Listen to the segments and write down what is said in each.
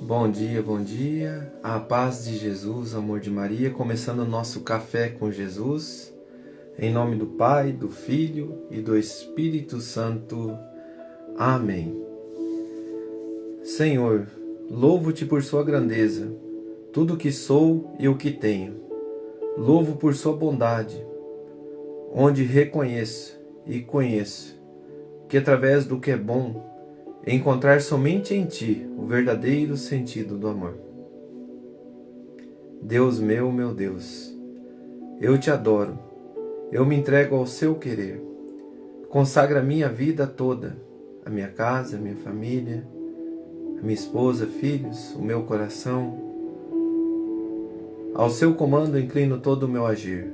Bom dia, a paz de Jesus, o amor de Maria, começando o nosso café com Jesus, em nome do Pai, do Filho e do Espírito Santo. Amém. Senhor, louvo-te por sua grandeza, tudo o que sou e o que tenho. Louvo por sua bondade, onde reconheço e conheço que através do que é bom, encontrar somente em Ti o verdadeiro sentido do amor. Deus meu Deus, eu Te adoro, eu me entrego ao Seu querer. Consagra a minha vida toda, a minha casa, a minha família, a minha esposa, filhos, o meu coração. Ao Seu comando inclino todo o meu agir,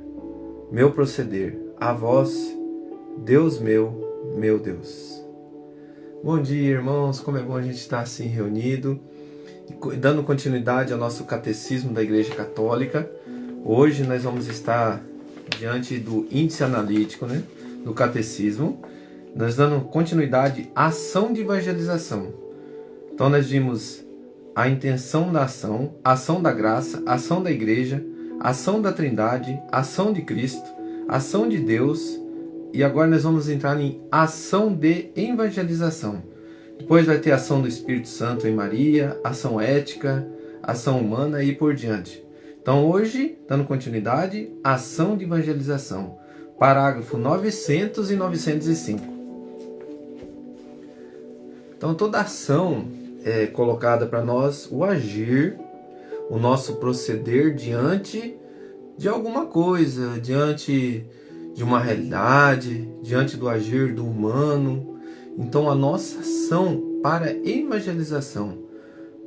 meu proceder, a Vós, Deus meu Deus. Bom dia, irmãos, como é bom a gente estar assim reunido, dando continuidade ao nosso catecismo da Igreja Católica. Hoje nós vamos estar diante do índice analítico, do catecismo, nós dando continuidade à ação de evangelização. Então nós vimos a intenção da ação, a ação da graça, a ação da Igreja, a ação da Trindade, a ação de Cristo, a ação de Deus. E agora nós vamos entrar em ação de evangelização. Depois vai ter a ação do Espírito Santo em Maria, ação ética, ação humana e por diante. Então hoje, dando continuidade, ação de evangelização. Parágrafo 900 e 905. Então toda ação é colocada para nós o agir, o nosso proceder diante de alguma coisa, diante de uma realidade, diante do agir do humano. Então a nossa ação para evangelização,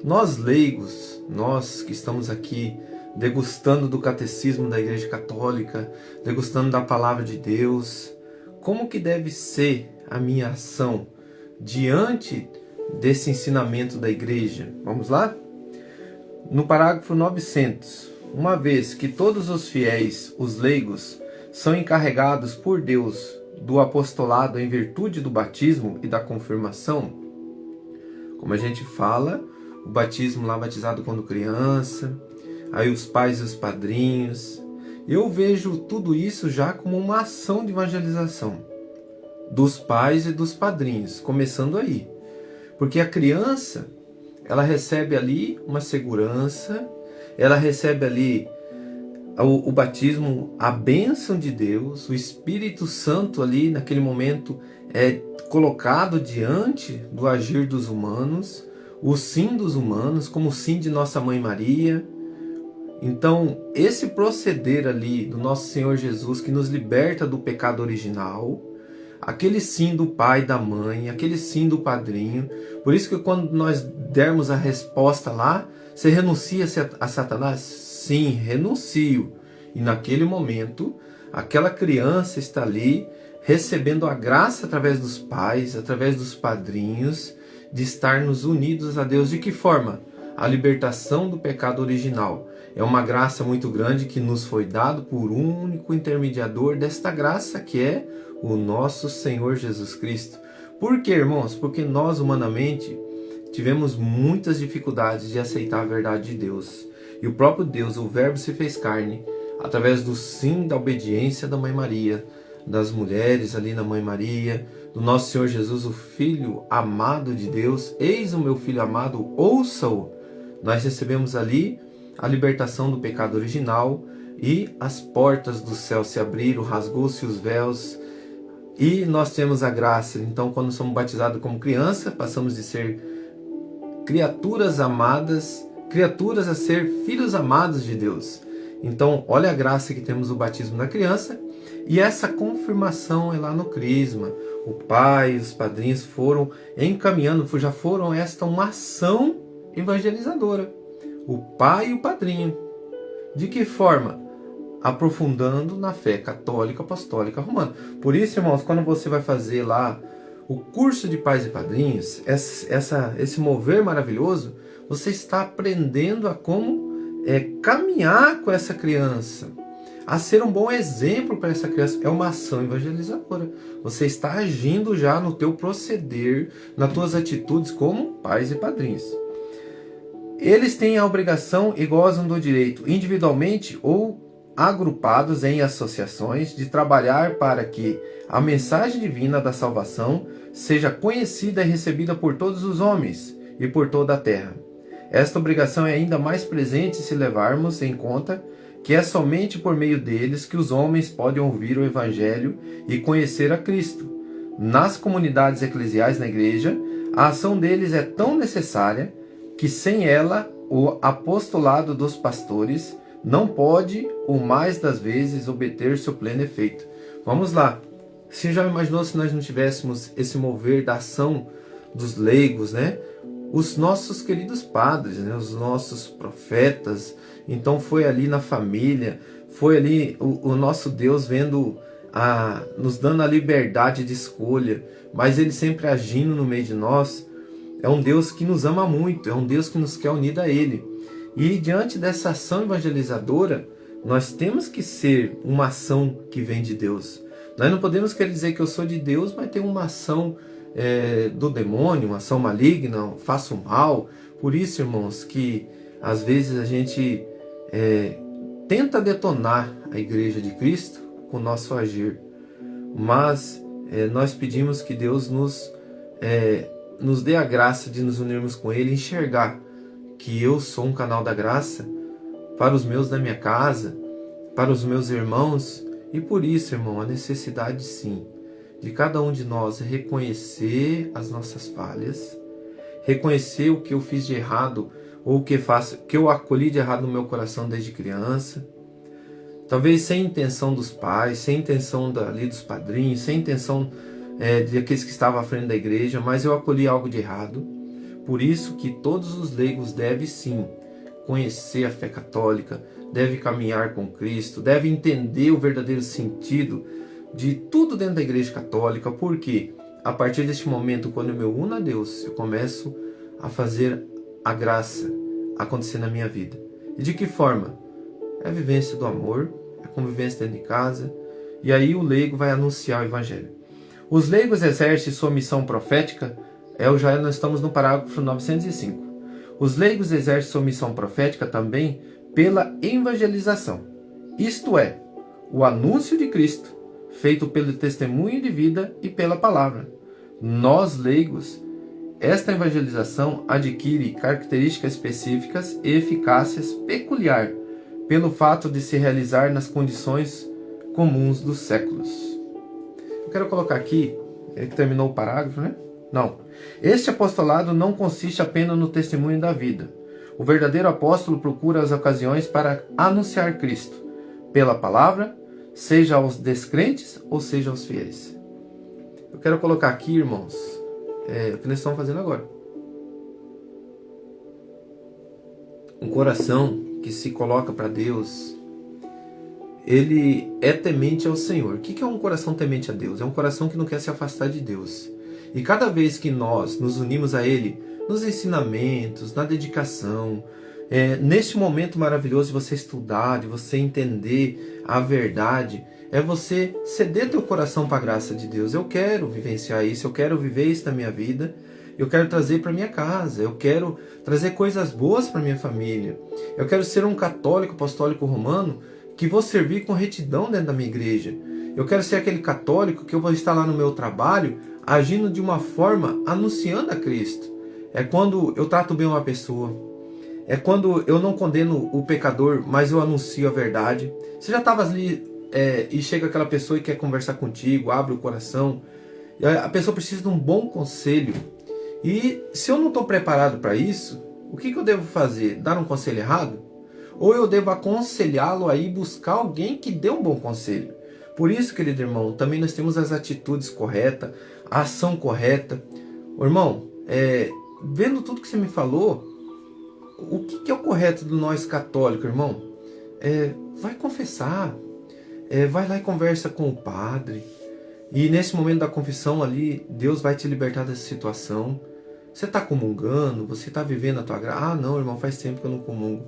nós leigos, nós que estamos aqui degustando do catecismo da Igreja Católica, degustando da palavra de Deus, como que deve ser a minha ação diante desse ensinamento da Igreja? Vamos lá? No parágrafo 900, uma vez que todos os fiéis, os leigos, são encarregados por Deus do apostolado em virtude do batismo e da confirmação. Como a gente fala, o batismo lá batizado quando criança, aí os pais e os padrinhos. Eu vejo tudo isso já como uma ação de evangelização dos pais e dos padrinhos, começando aí. Porque a criança, ela recebe ali uma segurança, ela recebe ali o batismo, a bênção de Deus, o Espírito Santo ali naquele momento é colocado diante do agir dos humanos, o sim dos humanos, como o sim de Nossa Mãe Maria. Então, esse proceder ali do nosso Senhor Jesus, que nos liberta do pecado original, aquele sim do pai e da mãe, aquele sim do padrinho. Por isso que quando nós dermos a resposta lá, você renuncia a Satanás? Sim, renuncio. E naquele momento, aquela criança está ali recebendo a graça através dos pais, através dos padrinhos, de estarmos unidos a Deus. De que forma? A libertação do pecado original. É uma graça muito grande que nos foi dado por um único intermediador desta graça, que é o nosso Senhor Jesus Cristo. Por quê, irmãos? Porque nós, humanamente, tivemos muitas dificuldades de aceitar a verdade de Deus. E o próprio Deus, o Verbo, se fez carne, através do sim da obediência da Mãe Maria, das mulheres ali na Mãe Maria, do nosso Senhor Jesus, o Filho amado de Deus. Eis o meu Filho amado, ouça-o. Nós recebemos ali a libertação do pecado original e as portas do céu se abriram, rasgou-se os véus e nós temos a graça. Então, quando somos batizados como criança, passamos de ser criaturas amadas, criaturas a ser filhos amados de Deus. Então, olha a graça que temos no batismo da criança, e essa confirmação é lá no crisma. O pai e os padrinhos foram encaminhando, já foram uma ação evangelizadora. O pai e o padrinho. De que forma? Aprofundando na fé católica, apostólica, romana. Por isso, irmãos, quando você vai fazer lá o curso de pais e padrinhos, esse mover maravilhoso, você está aprendendo a como caminhar com essa criança, a ser um bom exemplo para essa criança. É uma ação evangelizadora. Você está agindo já no teu proceder, nas tuas atitudes como pais e padrinhos. Eles têm a obrigação e gozam do direito, individualmente ou agrupados em associações, de trabalhar para que a mensagem divina da salvação seja conhecida e recebida por todos os homens e por toda a terra. Esta obrigação é ainda mais presente se levarmos em conta que é somente por meio deles que os homens podem ouvir o Evangelho e conhecer a Cristo. Nas comunidades eclesiais na igreja, a ação deles é tão necessária que sem ela o apostolado dos pastores não pode, ou mais das vezes, obter seu pleno efeito. Vamos lá. Você já imaginou se nós não tivéssemos esse mover da ação dos leigos, né? Os nossos queridos padres, né? Os nossos profetas. Então foi ali na família, foi ali o nosso Deus vendo, nos dando a liberdade de escolha, mas Ele sempre agindo no meio de nós. É um Deus que nos ama muito, é um Deus que nos quer unido a Ele. E diante dessa ação evangelizadora, nós temos que ser uma ação que vem de Deus. Nós não podemos querer dizer que eu sou de Deus, mas tem uma ação do demônio, uma ação maligna, faço mal. Por isso, irmãos, que às vezes a gente tenta detonar a Igreja de Cristo com o nosso agir. Mas nós pedimos que Deus nos dê a graça de nos unirmos com Ele, enxergar que eu sou um canal da graça para os meus da minha casa, para os meus irmãos. E por isso, irmão, a necessidade sim de cada um de nós é reconhecer as nossas falhas, reconhecer o que eu fiz de errado ou o que eu acolhi de errado no meu coração desde criança, talvez sem intenção dos pais, sem intenção ali dos padrinhos, sem intenção de aqueles que estavam à frente da igreja, mas eu acolhi algo de errado. Por isso que todos os leigos devem sim conhecer a fé católica, devem caminhar com Cristo, devem entender o verdadeiro sentido de tudo dentro da igreja católica, porque a partir deste momento, quando eu me uno a Deus, eu começo a fazer a graça acontecer na minha vida. E de que forma? É a vivência do amor, é a convivência dentro de casa, e aí o leigo vai anunciar o Evangelho. Os leigos exercem sua missão profética. Nós estamos no parágrafo 905. Os leigos exercem sua missão profética também pela evangelização, isto é, o anúncio de Cristo, feito pelo testemunho de vida e pela palavra. Nós, leigos, esta evangelização adquire características específicas e eficácias peculiar, pelo fato de se realizar nas condições comuns dos séculos. Eu quero colocar aqui, ele terminou o parágrafo, né? Não. Este apostolado não consiste apenas no testemunho da vida. O verdadeiro apóstolo procura as ocasiões para anunciar Cristo, pela palavra, seja aos descrentes ou seja aos fiéis. Eu quero colocar aqui, irmãos, o que nós estamos fazendo agora. Um coração que se coloca para Deus, ele é temente ao Senhor. O que é um coração temente a Deus? É um coração que não quer se afastar de Deus. E cada vez que nós nos unimos a Ele, nos ensinamentos, na dedicação, neste momento maravilhoso de você estudar, de você entender a verdade, é você ceder teu coração para a graça de Deus. Eu quero vivenciar isso, eu quero viver isso na minha vida, eu quero trazer para minha casa, eu quero trazer coisas boas para minha família. Eu quero ser um católico apostólico romano que vou servir com retidão dentro da minha igreja. Eu quero ser aquele católico que eu vou estar lá no meu trabalho agindo de uma forma anunciando a Cristo. É quando eu trato bem uma pessoa. É quando eu não condeno o pecador, mas eu anuncio a verdade. Você já estava ali e chega aquela pessoa e quer conversar contigo, abre o coração. A pessoa precisa de um bom conselho. E se eu não estou preparado para isso, o que eu devo fazer? Dar um conselho errado? Ou eu devo aconselhá-lo a ir buscar alguém que dê um bom conselho? Por isso, querido irmão, também nós temos as atitudes corretas, a ação correta. Irmão, vendo tudo que você me falou, o que é o correto do nós católicos, irmão? Vai confessar, vai lá e conversa com o padre. E nesse momento da confissão ali, Deus vai te libertar dessa situação. Você está comungando? Você está vivendo a tua graça? Ah, não, irmão, faz tempo que eu não comungo.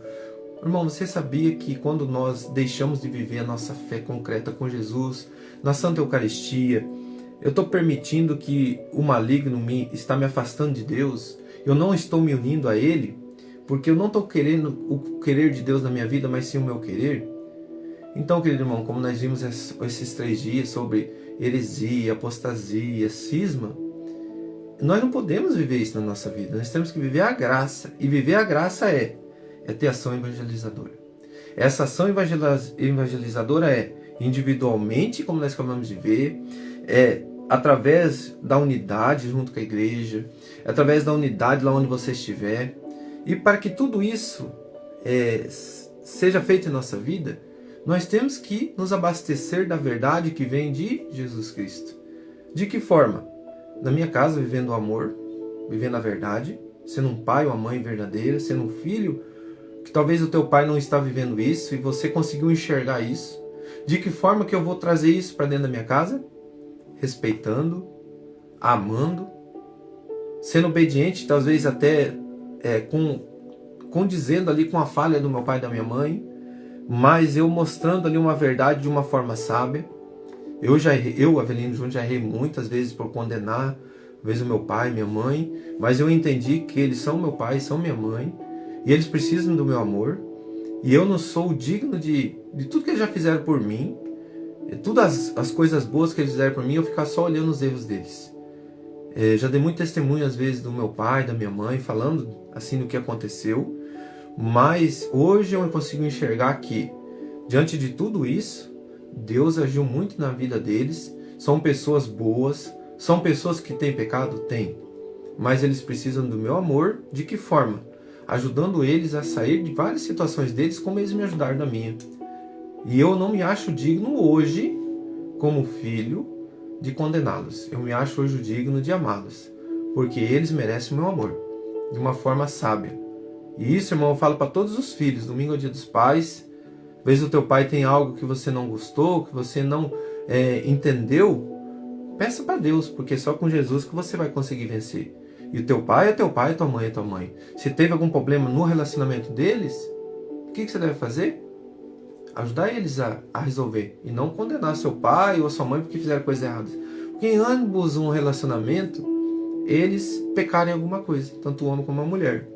Irmão, você sabia que quando nós deixamos de viver a nossa fé concreta com Jesus, na Santa Eucaristia, eu estou permitindo que o maligno está me afastando de Deus? Eu não estou me unindo a Ele? porque eu não estou querendo o querer de Deus na minha vida, mas sim o meu querer. Então, querido irmão, como nós vimos esses 3 dias sobre heresia, apostasia, cisma, nós não podemos viver isso na nossa vida. Nós temos que viver a graça. E viver a graça é ter ação evangelizadora. Essa ação evangelizadora é individualmente, como nós acabamos de ver, é através da unidade junto com a igreja, é através da unidade lá onde você estiver. E para que tudo isso seja feito em nossa vida, nós temos que nos abastecer da verdade que vem de Jesus Cristo. De que forma? Na minha casa, vivendo o amor, vivendo a verdade, sendo um pai ou uma mãe verdadeira, sendo um filho, que talvez o teu pai não está vivendo isso e você conseguiu enxergar isso. De que forma que eu vou trazer isso para dentro da minha casa? Respeitando, amando, sendo obediente, talvez até condizendo ali com a falha do meu pai e da minha mãe, mas eu mostrando ali uma verdade de uma forma sábia. Eu, Avelino Júnior, já errei muitas vezes por condenar, às vezes o meu pai, minha mãe, mas eu entendi que eles são meu pai, são minha mãe, e eles precisam do meu amor, e eu não sou digno de tudo que eles já fizeram por mim, e todas as coisas boas que eles fizeram por mim, eu ficar só olhando os erros deles. Já dei muito testemunho às vezes do meu pai, da minha mãe, falando assim do que aconteceu, mas hoje eu consigo enxergar que, diante de tudo isso, Deus agiu muito na vida deles, são pessoas boas, são pessoas que têm pecado? Tem, mas eles precisam do meu amor. De que forma? Ajudando eles a sair de várias situações deles, como eles me ajudaram na minha. E eu não me acho digno hoje, como filho, de condená-los. Eu me acho hoje digno de amá-los, porque eles merecem o meu amor, de uma forma sábia. E isso, irmão, eu falo para todos os filhos. Domingo é o dia dos pais. Às vezes o teu pai tem algo que você não gostou, que você não entendeu. Peça para Deus, porque é só com Jesus que você vai conseguir vencer. E o teu pai é teu pai, tua mãe é tua mãe. Se teve algum problema no relacionamento deles, o que você deve fazer? Ajudar eles a resolver. E não condenar seu pai ou a sua mãe porque fizeram coisas erradas. Porque em ambos um relacionamento, eles pecaram em alguma coisa, tanto o homem como a mulher.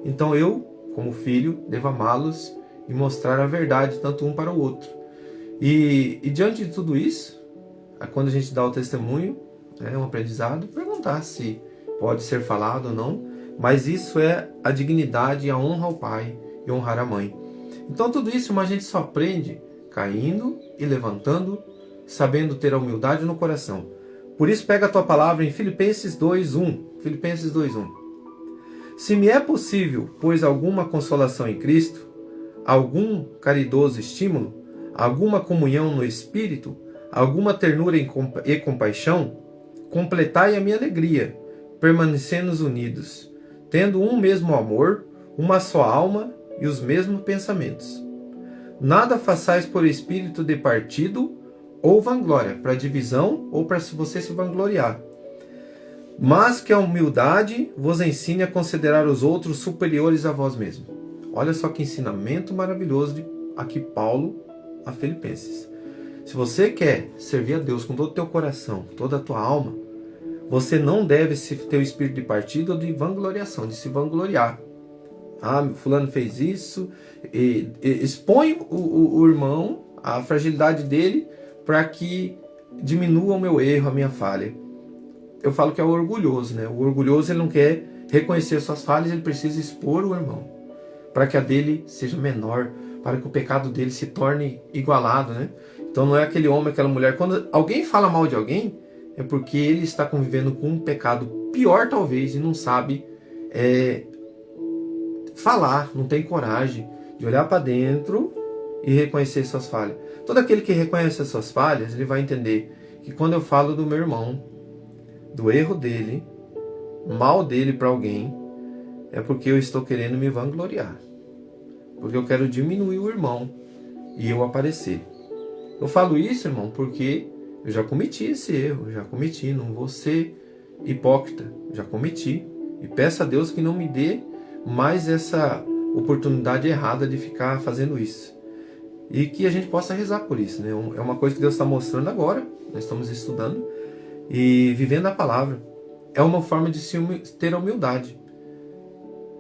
Então eu, como filho, devo amá-los e mostrar a verdade, tanto um para o outro. E diante de tudo isso, quando a gente dá o testemunho, um aprendizado, perguntar se pode ser falado ou não, mas isso é a dignidade e a honra ao pai e honrar a mãe. Então tudo isso a gente só aprende caindo e levantando, sabendo ter a humildade no coração. Por isso pega a tua palavra em Filipenses 2:1. Filipenses 2:1. Se me é possível, pois alguma consolação em Cristo, algum caridoso estímulo, alguma comunhão no Espírito, alguma ternura e compaixão, completai a minha alegria, permanecendo unidos, tendo um mesmo amor, uma só alma e os mesmos pensamentos. Nada façais por espírito de partido ou vanglória, para divisão ou para você se vangloriar, mas que a humildade vos ensine a considerar os outros superiores a vós mesmos. Olha só que ensinamento maravilhoso de aqui Paulo a Filipenses. Se você quer servir a Deus com todo o teu coração, toda a tua alma, você não deve ter o espírito de partido ou de vangloriação, de se vangloriar. Fulano fez isso, e expõe o irmão, a fragilidade dele, para que diminua o meu erro, a minha falha. Eu falo que é o orgulhoso, né? O orgulhoso, ele não quer reconhecer suas falhas, ele precisa expor o irmão, para que a dele seja menor, para que o pecado dele se torne igualado, né? Então não é aquele homem, aquela mulher. Quando alguém fala mal de alguém, é porque ele está convivendo com um pecado pior talvez e não sabe falar, não tem coragem de olhar para dentro e reconhecer suas falhas. Todo aquele que reconhece as suas falhas, ele vai entender que quando eu falo do meu irmão, do erro dele, mal dele para alguém, é porque eu estou querendo me vangloriar, porque eu quero diminuir o irmão e eu aparecer. Eu falo isso, irmão, porque eu já cometi esse erro, não vou ser hipócrita, já cometi, e peço a Deus que não me dê mais essa oportunidade errada de ficar fazendo isso, e que a gente possa rezar por isso, né? É uma coisa que Deus está mostrando agora, nós estamos estudando e vivendo a palavra, é uma forma de ter a humildade.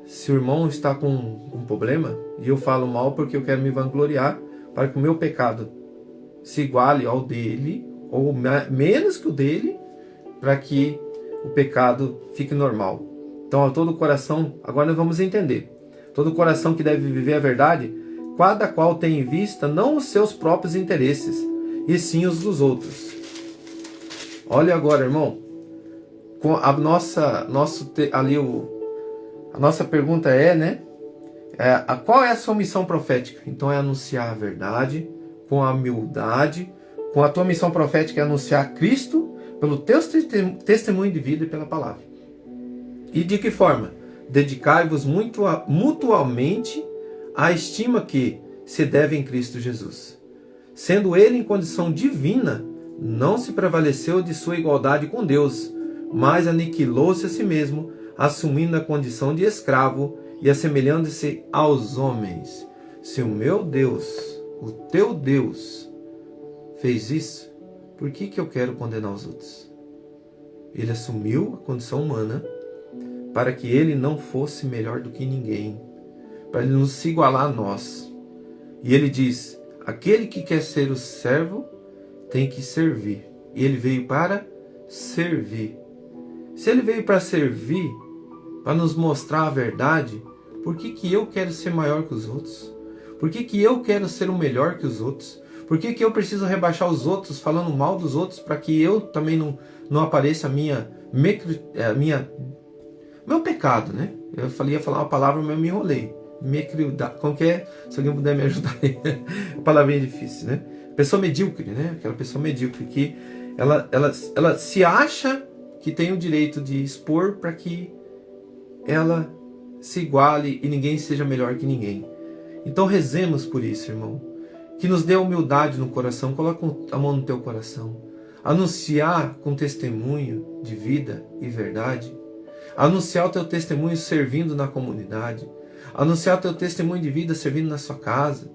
Se o irmão está com um problema, e eu falo mal porque eu quero me vangloriar, para que o meu pecado se iguale ao dele, ou menos que o dele, para que o pecado fique normal. Então, a todo coração, agora nós vamos entender. Todo coração que deve viver a verdade, cada qual tem em vista não os seus próprios interesses, e sim os dos outros. Olha agora, irmão, a nossa pergunta é, né? Qual é a sua missão profética? Então é anunciar a verdade com a humildade. Com a tua missão profética é anunciar Cristo pelo teu testemunho de vida e pela palavra. E de que forma? Dedicai-vos mutualmente à estima que se deve em Cristo Jesus. Sendo ele em condição divina, não se prevaleceu de sua igualdade com Deus, mas aniquilou-se a si mesmo, assumindo a condição de escravo e assemelhando-se aos homens. Se o meu Deus, o teu Deus, fez isso, por que eu quero condenar os outros? Ele assumiu a condição humana para que ele não fosse melhor do que ninguém, para ele não se igualar a nós. E ele diz, aquele que quer ser o servo tem que servir. E ele veio para servir. Se ele veio para servir, para nos mostrar a verdade, por que eu quero ser maior que os outros? Por que eu quero ser o melhor que os outros? Por que eu preciso rebaixar os outros, falando mal dos outros, para que eu também não apareça meu pecado, né? Ia falar uma palavra, mas eu me enrolei. Como que é? Se alguém puder me ajudar aí. A palavrinha é difícil, né? Pessoa medíocre, né? Aquela pessoa medíocre que ela se acha que tem o direito de expor para que ela se iguale e ninguém seja melhor que ninguém. Então rezemos por isso, irmão. Que nos dê humildade no coração. Coloca a mão no teu coração. Anunciar com testemunho de vida e verdade. Anunciar o teu testemunho servindo na comunidade. Anunciar o teu testemunho de vida servindo na sua casa.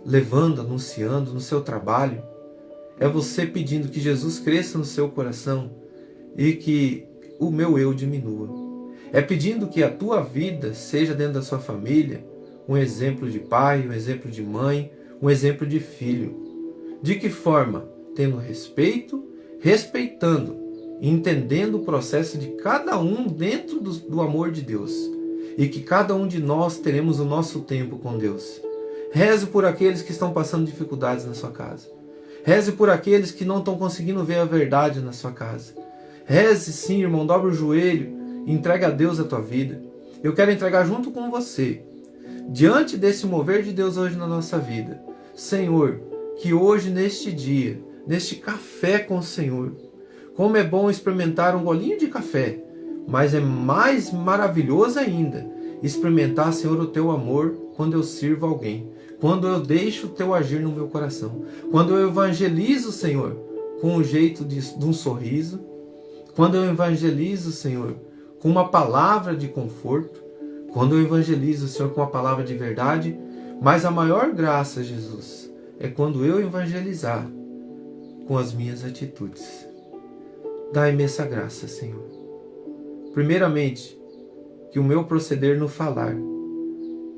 Levando, anunciando no seu trabalho. É você pedindo que Jesus cresça no seu coração e que o meu eu diminua. É pedindo que a tua vida seja dentro da sua família um exemplo de pai, um exemplo de mãe, um exemplo de filho. De que forma? Tendo respeito, respeitando, entendendo o processo de cada um dentro do amor de Deus. E que cada um de nós teremos o nosso tempo com Deus. Reze por aqueles que estão passando dificuldades na sua casa. Reze por aqueles que não estão conseguindo ver a verdade na sua casa. Reze sim, irmão, dobra o joelho e entrega a Deus a tua vida. Eu quero entregar junto com você, diante desse mover de Deus hoje na nossa vida. Senhor, que hoje neste dia, neste café com o Senhor, como é bom experimentar um golinho de café, mas é mais maravilhoso ainda experimentar, Senhor, o teu amor quando eu sirvo alguém, quando eu deixo o teu agir no meu coração, quando eu evangelizo, Senhor, com um jeito de um sorriso, quando eu evangelizo, Senhor, com uma palavra de conforto, quando eu evangelizo, Senhor, com uma palavra de verdade, mas a maior graça, Jesus, é quando eu evangelizar com as minhas atitudes. Dai-me essa graça, Senhor. Primeiramente, que o meu proceder no falar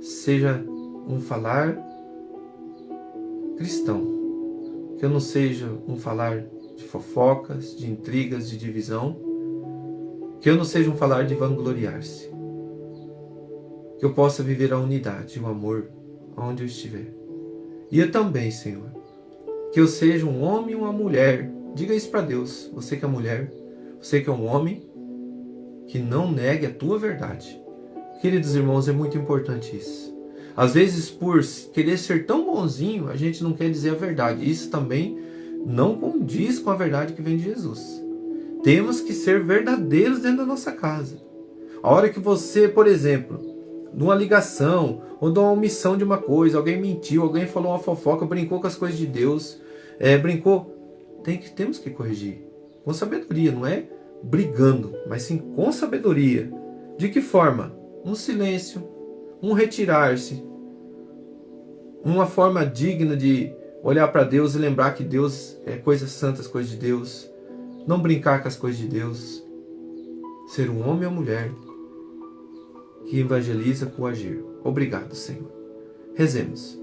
seja um falar cristão. Que eu não seja um falar de fofocas, de intrigas, de divisão. Que eu não seja um falar de vangloriar-se. Que eu possa viver a unidade, o amor, onde eu estiver. E eu também, Senhor, que eu seja um homem e uma mulher. Diga isso para Deus. Você que é mulher, você que é um homem, que não negue a tua verdade. Queridos irmãos, é muito importante isso. Às vezes, por querer ser tão bonzinho, a gente não quer dizer a verdade. Isso também não condiz com a verdade que vem de Jesus. Temos que ser verdadeiros dentro da nossa casa. A hora que você, por exemplo, numa ligação ou de uma omissão de uma coisa, alguém mentiu, alguém falou uma fofoca, brincou com as coisas de Deus, temos que corrigir. Com sabedoria, não é brigando, mas sim com sabedoria. De que forma? Um silêncio, um retirar-se, uma forma digna de olhar para Deus e lembrar que Deus é coisas santas, coisas de Deus. Não brincar com as coisas de Deus. Ser um homem ou mulher que evangeliza com o agir. Obrigado, Senhor. Rezemos.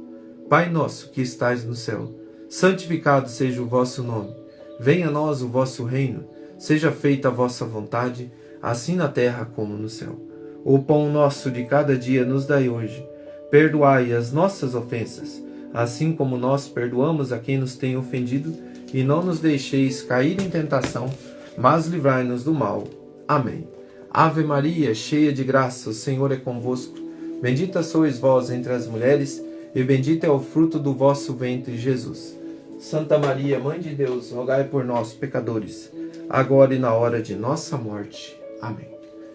Pai nosso que estais no céu, santificado seja o vosso nome. Venha a nós o vosso reino. Seja feita a vossa vontade, assim na terra como no céu. O pão nosso de cada dia nos dai hoje. Perdoai as nossas ofensas, assim como nós perdoamos a quem nos tem ofendido, e não nos deixeis cair em tentação, mas livrai-nos do mal. Amém. Ave Maria, cheia de graça, o Senhor é convosco. Bendita sois vós entre as mulheres, e bendito é o fruto do vosso ventre, Jesus. Santa Maria, Mãe de Deus, rogai por nós, pecadores, agora e na hora de nossa morte. Amém.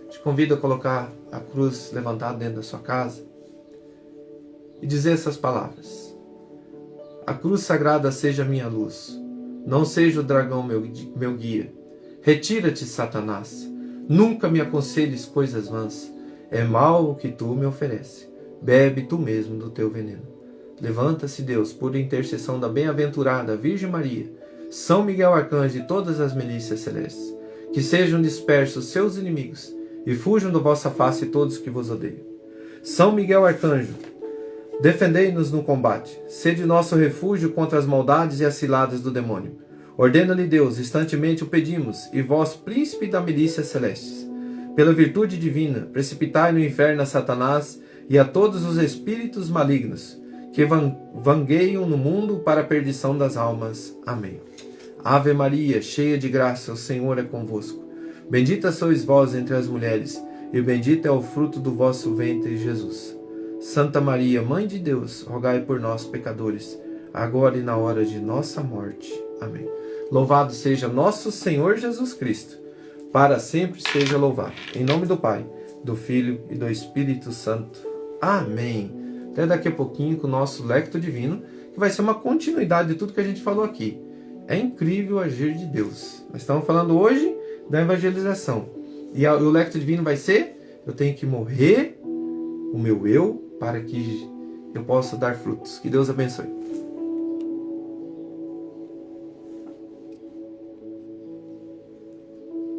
Te convido a colocar a cruz levantada dentro da sua casa e dizer essas palavras. A cruz sagrada seja minha luz, não seja o dragão meu guia. Retira-te, Satanás, nunca me aconselhes coisas vãs. É mal o que tu me oferece, bebe tu mesmo do teu veneno. Levanta-se, Deus, por intercessão da bem-aventurada Virgem Maria, São Miguel Arcanjo e todas as milícias celestes, que sejam dispersos seus inimigos e fujam da vossa face todos que vos odeiam. São Miguel Arcanjo, defendei-nos no combate, sede nosso refúgio contra as maldades e as ciladas do demônio. Ordena-lhe Deus, instantemente o pedimos, e vós, príncipe da milícia celestes, pela virtude divina, precipitai no inferno a Satanás e a todos os espíritos malignos, que vangueiam no mundo para a perdição das almas. Amém. Ave Maria, cheia de graça, o Senhor é convosco. Bendita sois vós entre as mulheres, e bendito é o fruto do vosso ventre, Jesus. Santa Maria, Mãe de Deus, rogai por nós, pecadores, agora e na hora de nossa morte. Amém. Louvado seja nosso Senhor Jesus Cristo, para sempre seja louvado. Em nome do Pai, do Filho e do Espírito Santo. Amém. Até daqui a pouquinho com o nosso Lectio Divino, que vai ser uma continuidade de tudo que a gente falou aqui. É incrível o agir de Deus. Nós estamos falando hoje da evangelização. E o Lectio Divino vai ser: eu tenho que morrer o meu eu para que eu possa dar frutos. Que Deus abençoe.